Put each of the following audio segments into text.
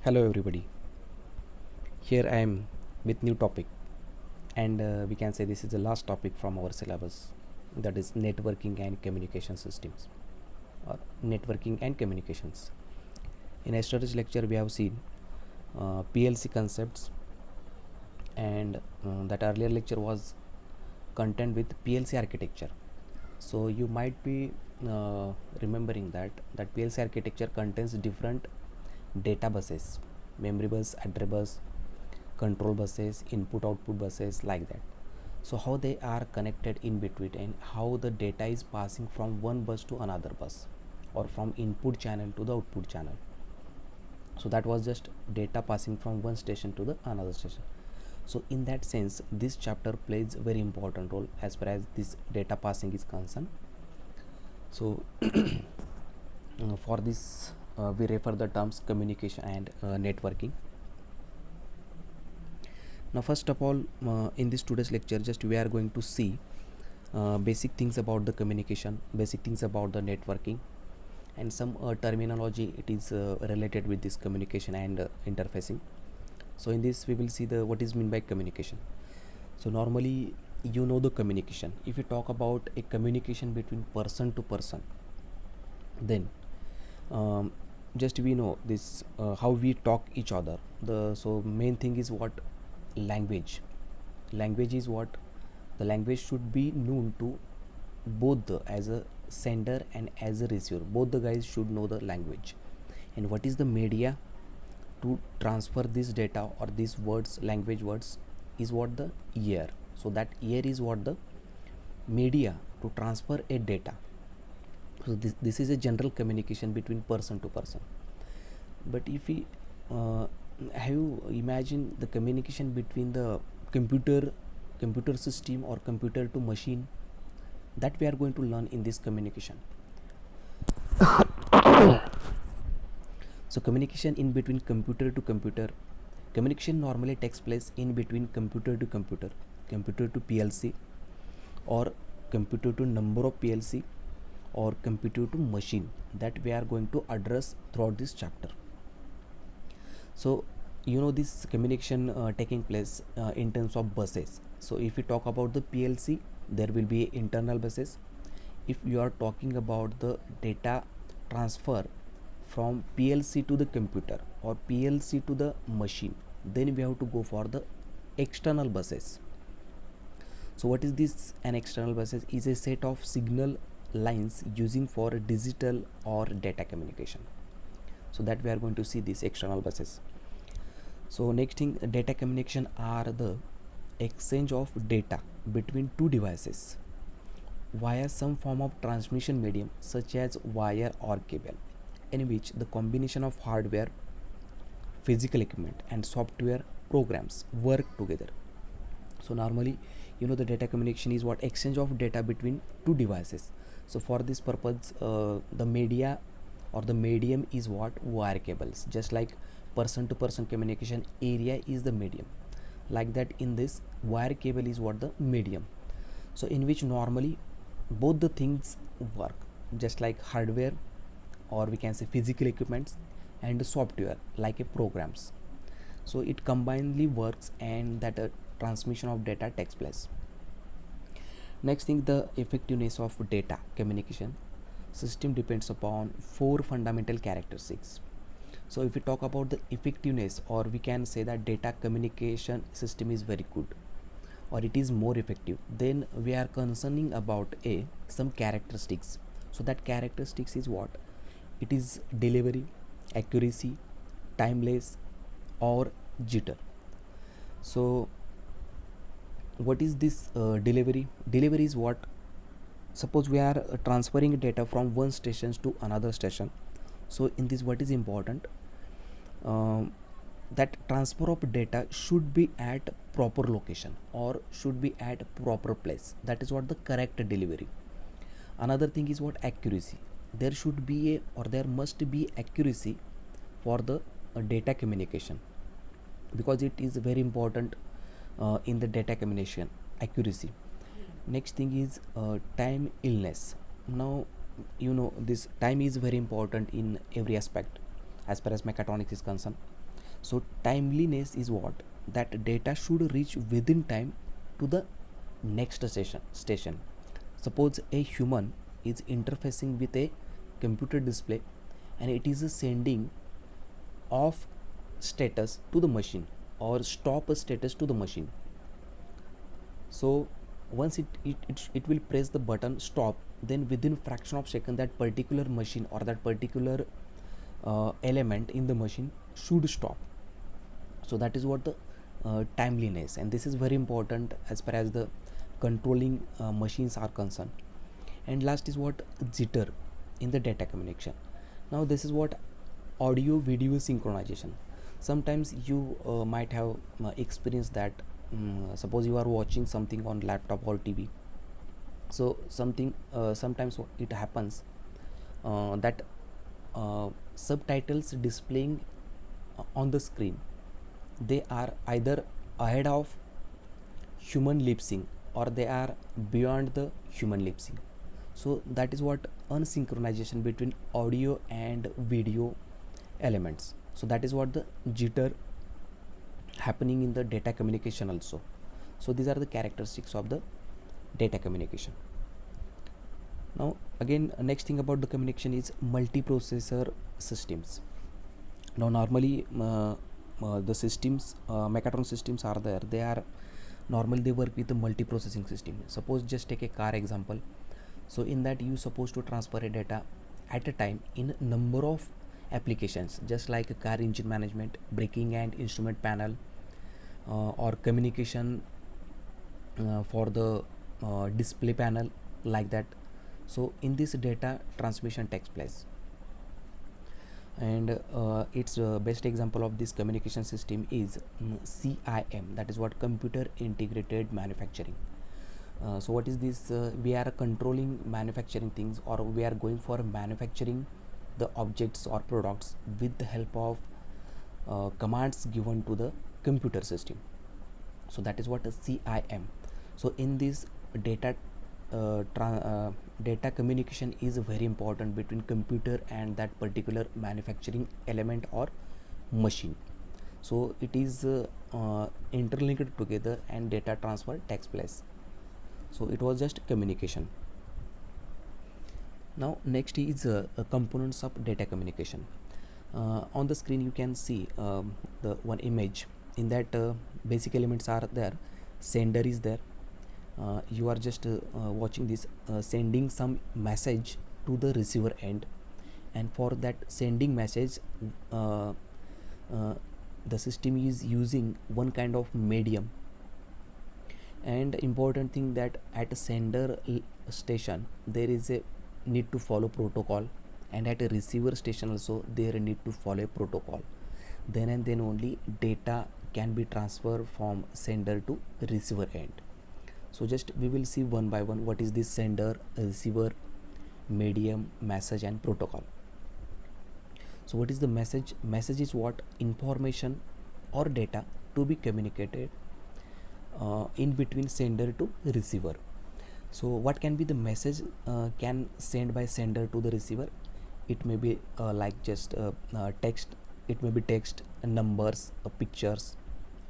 Hello everybody. Here I am with new topic, and we can say this is the last topic from our syllabus, that is networking and communication systems, or networking and communications. In yesterday's lecture we have seen PLC concepts, and that earlier lecture was content with PLC architecture. So you might be remembering that PLC architecture contains different data buses, memory bus, address bus, control buses, input output buses, like that. So how they are connected in between, and how the data is passing from one bus to another bus, or from input channel to the output channel. So that was just data passing from one station to the another station. So in that sense, this chapter plays a very important role as far as this data passing is concerned. So for this we refer the terms communication and networking. Now first of all, in this today's lecture, just we are going to see basic things about the communication, basic things about the networking, and some terminology it is related with this communication and interfacing. So in this we will see the what is meant by communication. So normally, the communication, if you talk about a communication between person to person, then um, just we know this how we talk each other. The so main thing is what? Language is what? The language should be known to both the as a sender and as a receiver. Both the guys should know the language. And what is the media to transfer this data or these words, language words, is what? The ear. So that ear is what? The media to transfer a data. So this is a general communication between person to person. But if we have you imagine the communication between the computer system or computer to machine, that we are going to learn in this communication. So communication in between computer to computer, communication normally takes place in between computer to computer, computer to PLC, or computer to number of PLC, or computer to machine, that we are going to address throughout this chapter. So this communication taking place in terms of buses. So if we talk about the PLC, there will be internal buses. If you are talking about the data transfer from PLC to the computer or PLC to the machine, then we have to go for the external buses. So what is this? An external buses is a set of signal lines using for digital or data communication. So that we are going to see these external buses. So next thing, data communication are the exchange of data between two devices via some form of transmission medium such as wire or cable, in which the combination of hardware, physical equipment, and software programs work together. So normally, the data communication is what? Exchange of data between two devices. So for this purpose, the media or the medium is what? Wire cables. Just like person to person communication, area is the medium, like that in this wire cable is what? The medium. So in which normally both the things work, just like hardware, or we can say physical equipments, and software like a programs. So it combinedly works, and that transmission of data takes place. Next thing, the effectiveness of data communication system depends upon four fundamental characteristics. So if we talk about the effectiveness, or we can say that data communication system is very good, or it is more effective, then we are concerning about some characteristics. So that characteristics is what? It is delivery, accuracy, timeless, or jitter. So what is this delivery is what? Suppose we are transferring data from one station to another station. So in this, what is important? That transfer of data should be at proper location, or should be at proper place. That is what? The correct delivery. Another thing is what? Accuracy. There should be or there must be accuracy for the data communication, because it is very important in the data communication, accuracy. Next thing is time illness. Now this time is very important in every aspect as far as mechatronics is concerned. So timeliness is what? That data should reach within time to the next station. Suppose a human is interfacing with a computer display and it is sending off status to the machine or stop a status to the machine. So once it will press the button stop, then within fraction of second that particular machine or that particular element in the machine should stop. So that is what the timeliness, and this is very important as far as the controlling machines are concerned. And last is what? Jitter in the data communication. Now this is what? Audio video synchronization. Sometimes you might have experienced that. Suppose you are watching something on laptop or TV. So sometimes it happens that subtitles displaying on the screen, they are either ahead of human lip sync or they are beyond the human lip sync. So that is what? Unsynchronization between audio and video elements. So that is what the jitter happening in the data communication also. So these are the characteristics of the data communication. Now again, next thing about the communication is multiprocessor systems. Now normally the systems, mechatronic systems are there. They are normally they work with the multiprocessing system. Suppose just take a car example. So in that you supposed to transfer a data at a time in number of applications, just like a car engine management, braking and instrument panel, or communication for the display panel, like that. So in this data transmission takes place, and its best example of this communication system is CIM, that is what? Computer integrated manufacturing. So what is this? We are controlling manufacturing things, or we are going for manufacturing the objects or products with the help of commands given to the computer system. So that is what a CIM. So in this data data communication is very important between computer and that particular manufacturing element or machine. So it is interlinked together and data transfer takes place. So it was just communication. Now next is components of data communication. On the screen you can see the one image. In that basic elements are there. Sender is there. You are just watching this, sending some message to the receiver end, and for that sending message the system is using one kind of medium. And important thing that at a sender station there is a need to follow protocol, and at a receiver station also there need to follow a protocol. Then and then only data can be transferred from sender to receiver end. So just we will see one by one what is this sender, receiver, medium, message and protocol. So what is the message? Message is what? Information or data to be communicated in between sender to receiver. So what can be the message can send by sender to the receiver? It may be like just text. It may be text, numbers, pictures,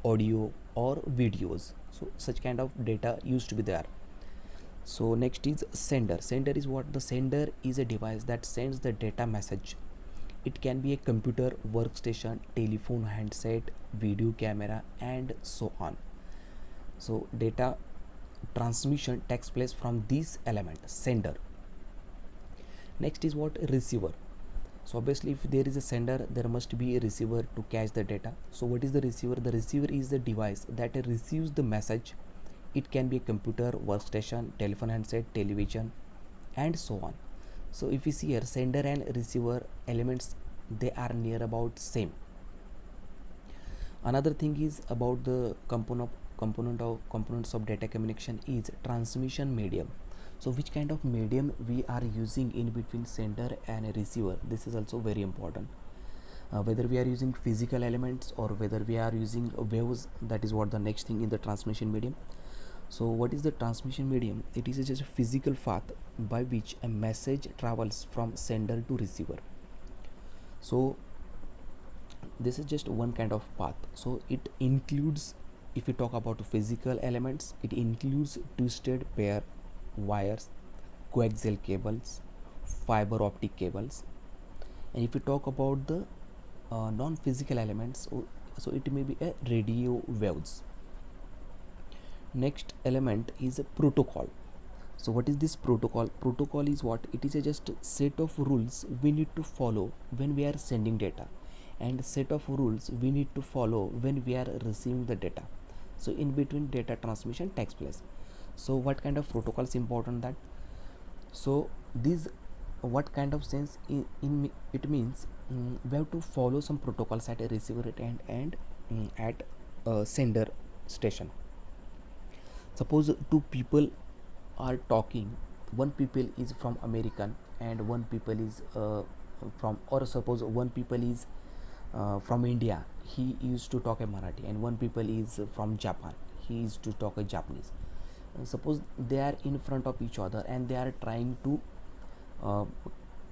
audio or videos. So such kind of data used to be there. So next is sender. Sender is what? The sender is a device that sends the data message. It can be a computer, workstation, telephone, handset, video camera and so on. So data transmission takes place from this element, sender. Next is what? Receiver. So obviously if there is a sender, there must be a receiver to catch the data. So what is the receiver? The receiver is the device that receives the message. It can be a computer, workstation, telephone handset, television and so on. So if you see here, sender and receiver elements, they are near about same. Another thing is about the components of data communication is transmission medium. So which kind of medium we are using in between sender and a receiver, this is also very important. Whether we are using physical elements or whether we are using waves, that is what the next thing in the transmission medium. So what is the transmission medium? It is just a physical path by which a message travels from sender to receiver. So this is just one kind of path. So it includes, if you talk about physical elements, it includes twisted pair wires, coaxial cables, fiber optic cables. And if you talk about the non-physical elements, so it may be a radio waves. Next element is a protocol. So what is this protocol? Protocol is what? It is a just set of rules we need to follow when we are sending data, and set of rules we need to follow when we are receiving the data. So in between data transmission takes place. So what kind of protocol is important? That so these, what kind of sense in it means, we have to follow some protocols at a receiver end and at a sender station. Suppose two people are talking, one people is from American and one people is from, or suppose one people is from India, he used to talk a Marathi, and one people is from Japan, he used to talk a Japanese. Suppose they are in front of each other and they are trying to uh,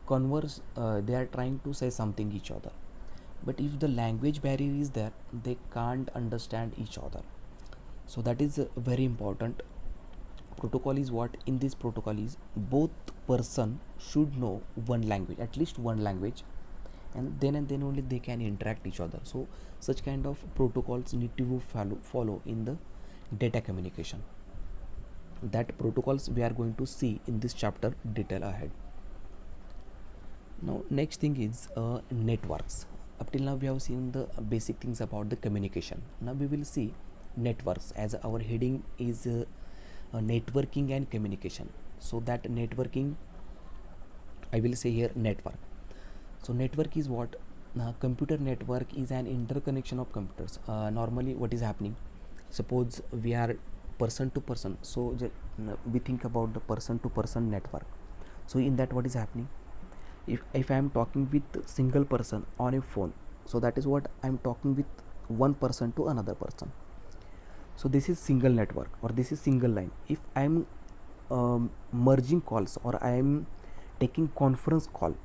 converse, they are trying to say something each other, but if the language barrier is there, they can't understand each other. So that is very important. Protocol is what? In this protocol is both person should know one language, at least one language, and then only they can interact each other. So such kind of protocols need to follow in the data communication. That protocols we are going to see in this chapter detail ahead. Now next thing is networks. Up till now we have seen the basic things about the communication. Now we will see networks, as our heading is networking and communication. So that networking, I will say here network. So network is what? Computer network is an interconnection of computers. Normally what is happening, suppose we are person to person, so we think about the person to person network. So in that what is happening, if I am talking with single person on a phone, so that is what I am talking with one person to another person. So this is single network, or this is single line. If I am merging calls, or I am taking conference call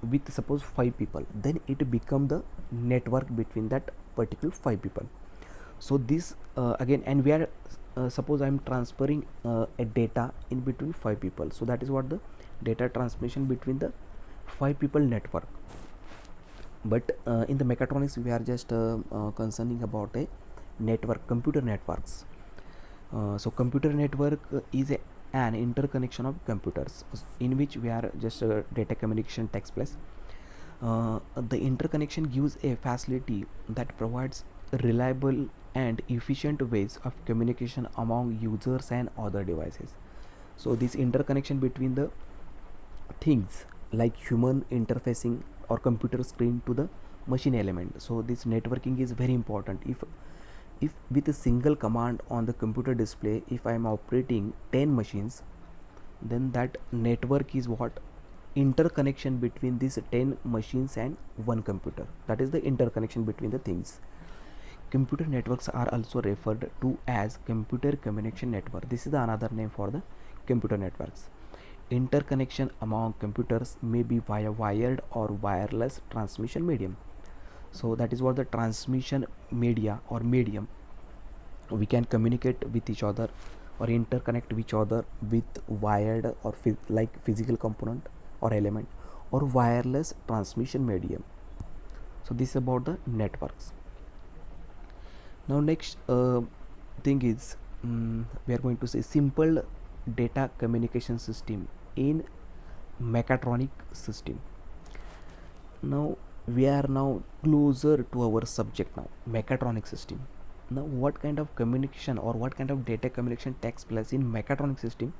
with suppose 5 people, then it become the network between that particular 5 people. So this again, and we are suppose I am transferring a data in between 5 people, so that is what the data transmission between the 5 people network. But in the mechatronics we are just concerning about a network, computer networks. So computer network is an interconnection of computers in which we are just data communication takes place. The interconnection gives a facility that provides reliable and efficient ways of communication among users and other devices. So this interconnection between the things, like human interfacing or computer screen to the machine element, so this networking is very important. If with a single command on the computer display, if I am operating 10 machines, then that network is what? Interconnection between these 10 machines and one computer. That is the interconnection between the things. Computer networks are also referred to as computer communication network. This is the another name for the computer networks. Interconnection among computers may be via wired or wireless transmission medium. So that is what the transmission media or medium, we can communicate with each other or interconnect with each other with wired or like physical component or element, or wireless transmission medium. So this is about the networks. Now next thing is, we are going to say simple data communication system in mechatronic system. Now we are now closer to our subject now, mechatronic system. Now what kind of communication or what kind of data communication takes place in mechatronic system?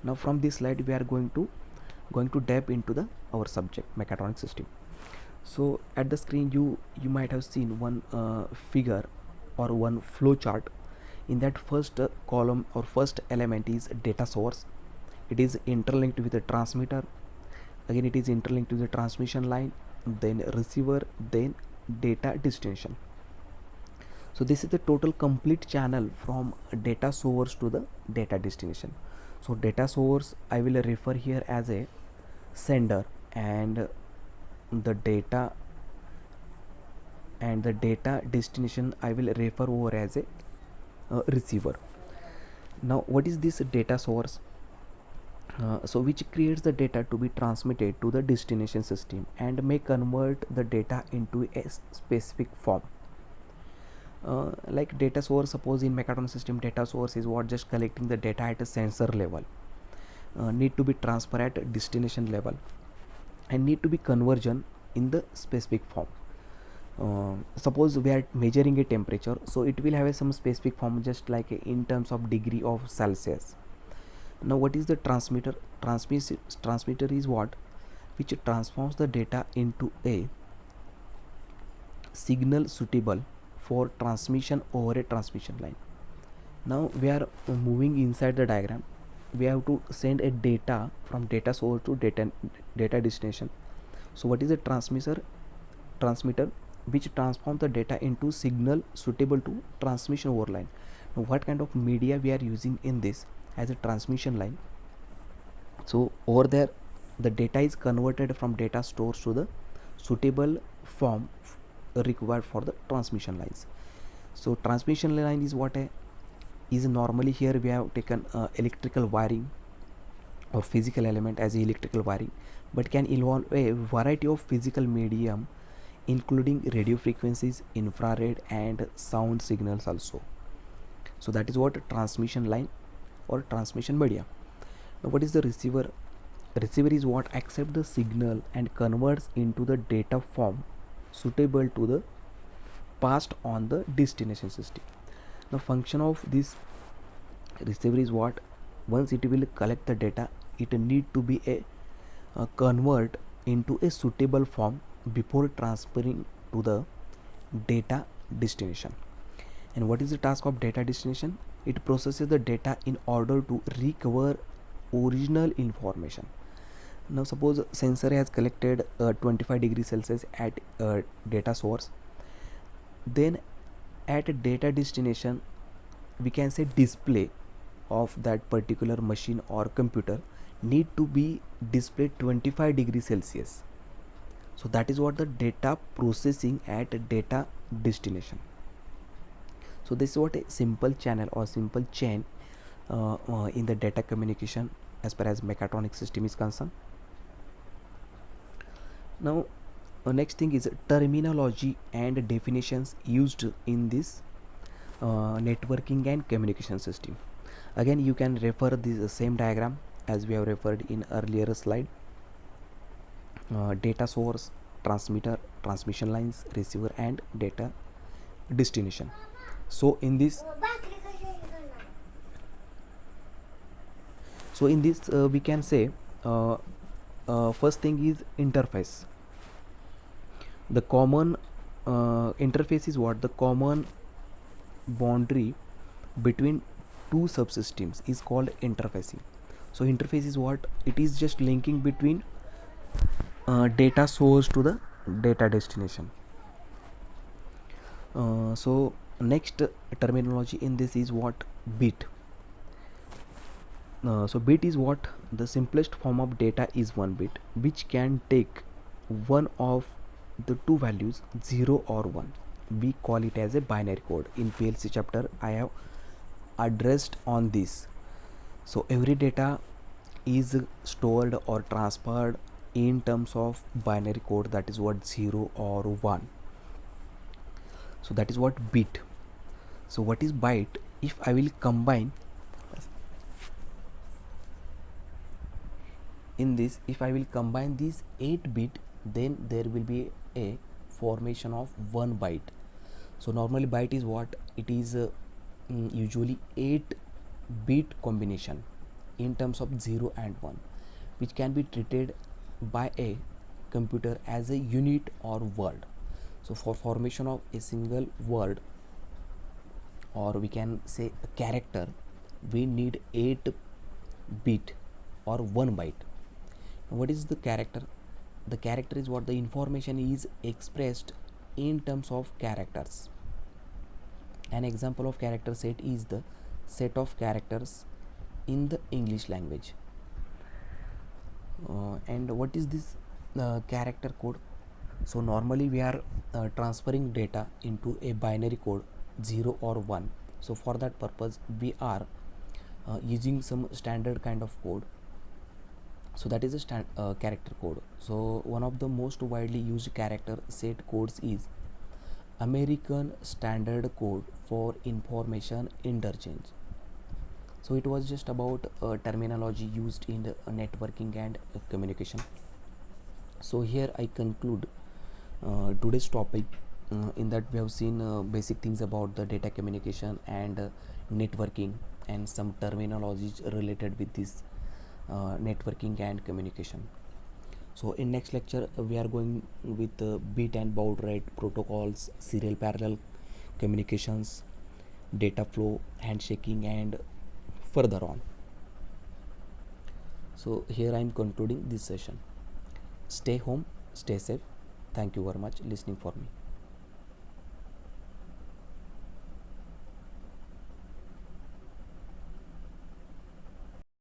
Now from this slide we are going to dip into the our subject, mechatronic system. So at the screen you might have seen one figure or one flow chart. In that first column or first element is data source. It is interlinked with a transmitter, again it is interlinked to the transmission line, then receiver, then data destination. So this is the total complete channel from data source to the data destination. So data source I will refer here as a sender, and the data and the data destination I will refer over as a receiver. Now what is this data source? So which creates the data to be transmitted to the destination system and may convert the data into a specific form. Like data source, suppose in mechatronic system, data source is what just collecting the data at a sensor level, need to be transfer at destination level, and need to be conversion in the specific form. Suppose we are measuring a temperature, so it will have some specific form, just like in terms of degree of Celsius. Now what is the transmitter? Transmitter is what which transforms the data into a signal suitable for transmission over a transmission line. Now we are moving inside the diagram. We have to send a data from data source to data destination. So what is a transmitter which transforms the data into signal suitable to transmission over line. Now what kind of media we are using in this as a transmission line? So over there the data is converted from data stores to the suitable form required for the transmission lines. So transmission line is what is normally, here we have taken electrical wiring or physical element as electrical wiring, but can involve a variety of physical medium including radio frequencies, infrared and sound signals also. So that is what transmission line or transmission media. Now what is the receiver? Receiver is what accepts the signal and converts into the data form suitable to the passed on the destination system. The function of this receiver is what, once it will collect the data, it need to be a convert into a suitable form before transferring to the data destination. And what is the task of data destination? It processes the data in order to recover original information. Now suppose sensor has collected 25 degrees Celsius at data source, then at a data destination we can say display of that particular machine or computer need to be displayed 25 degrees Celsius. So that is what the data processing at a data destination. So this is what a simple channel or simple chain in the data communication as far as mechatronic system is concerned. Now next thing is terminology and definitions used in this networking and communication system. Again you can refer this same diagram as we have referred in earlier slide. Data source, transmitter, transmission lines, receiver and data destination. So in this we can say first thing is interface. The common interface is what, the common boundary between two subsystems is called interfacing. So interface is what, it is just linking between data source to the data destination. So next terminology in this is what, bit. So bit is what, the simplest form of data is 1 bit which can take one of the two values 0 or 1. We call it as a binary code. In PLC chapter I have addressed on this. So every data is stored or transferred in terms of binary code, that is what 0 or 1. So that is what bit. So what is byte? If I will combine in this, if I will combine these 8 bit, then there will be a formation of 1 byte. So normally byte is what, it is usually 8 bit combination in terms of 0 and 1, which can be treated by a computer as a unit or word. So for formation of a single word, or we can say a character, we need 8 bit or 1 byte. Now what is the character? The character is what, the information is expressed in terms of characters. An example of character set is the set of characters in the English language. And what is this character code? So normally we are transferring data into a binary code 0 or 1. So for that purpose we are using some standard kind of code. So that is a character code. So one of the most widely used character set codes is American Standard Code for Information Interchange. So it was just about terminology used in the networking and communication. So here I conclude today's topic. In that we have seen basic things about the data communication and networking, and some terminologies related with this networking and communication. So in next lecture we are going with bit and baud rate protocols, serial parallel communications, data flow, handshaking, and further on. So here I am concluding this session. Stay home, stay safe. Thank you very much listening for me.